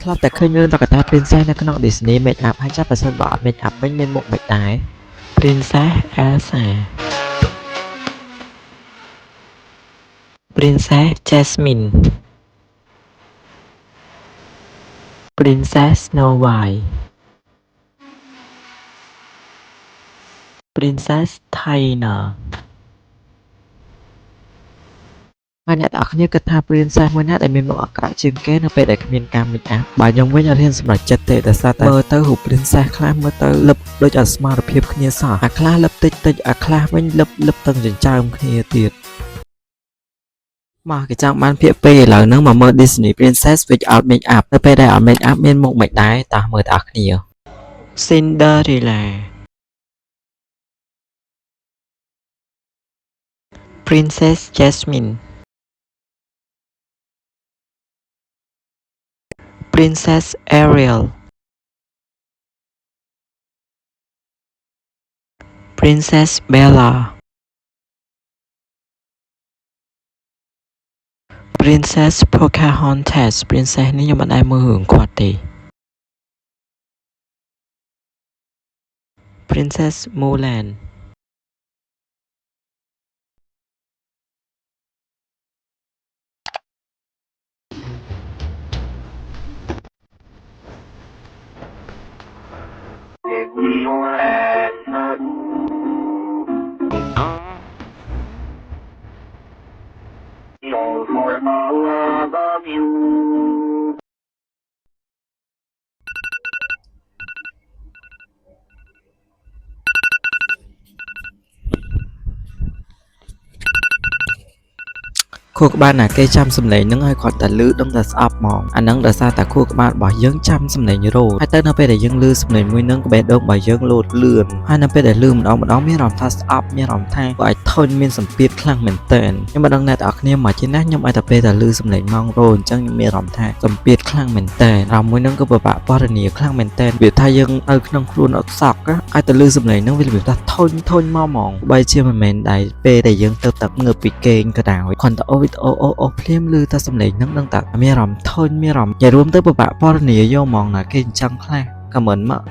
ធ្លាប់តែឃើញរឿងតុក្កតា Princess នៅក្នុង Disney Make Up ហើយចាប់ប្រសិនបើអត់ Make Up វិញមានមុខមិនដែរ Princess Elsa Princess Jasmine Princess Snow White Princess Diana ហើយអ្នកទាំងអស់គ្នាគិតថា Princess មួយណាដែលមានមុខអាក្រក់ជាងគេនៅពេលដែលគ្មានការ Make Up បើខ្ញុំវិញអត់ហ៊ានសម្រេចចិត្តទេដោយសារតែមើលទៅរូប Princess ខ្លះមើលទៅលឹបដូចអត់ស្មារភាពគ្នាសោះអាខ្លះលឹបតិចតិចអាខ្លះវិញលឹបទាំងចិញ្ចើមគ្នាទៀតមកគេចង់បានភាគ2ឥឡូវហ្នឹងមកមើល Disney Princess without Make Up នៅពេលដែលអត់ Make Up មានមុខមិនដែរតោះមើលទាំងអស់គ្នា Cinderella Princess Jasmine Princess Ariel Princess Bella Princess Pocahontas Princess នេះខ្ញុំមិនដែលមើលរឿងគាត់ទេ Princess Mulan For the love of you ខួរក្បាលណាគេចាំសំឡេងហ្នឹងឲ្យគាត់តែលឺដឹងតែស្អប់ហ្មងអាហ្នឹងដោយសារតែខួរក្បាលរបស់យើងចាំសំឡេងរោហើយទៅនៅពេលដែលយើងលឺសំឡេងមួយហ្នឹងក្បេះដូងរបស់យើងលោតលឿនហើយនៅពេលដែលលឺម្ដងមានអារម្មណ៍ថាស្អប់មានអារម្មណ៍ថាគាត់ឲ្យធុញមានសម្ពាធខ្លាំងមែនទែនខ្ញុំមិនដឹងអ្នកទាំងអស់គ្នាមកជាណាខ្ញុំឲ្យតែពេលដែលលឺសំឡេងម៉ងរោអញ្ចឹងខ្ញុំមានអារម្មណ៍ថាសម្ពាធខ្លាំងមែនទែនអារម្មណ៍មួយហ្នឹងគឺពិបាកពណ៌នាខ្លាំងមែនទែនវាថាយើងនៅក្នុងខ្លួនអត់សក់ឲ្យតែលឺសំឡេងហ្នឹងវារបៀបថាធុញមកហ្មងបើជាមិនមែនដែរពេលដែលយើងទៅទឹកងើបពីគេងក៏ដោយគាត់ទៅអូភ្លាមលឺតែសំឡេងហ្នឹងដឹងតែមានអារម្មណ៍ធុញមានអារម្មណ៍និយាយរួមទៅពិបាកពណ៌នាយកហ្មងណាគេអញ្ចឹងខ្លះខមមិនមក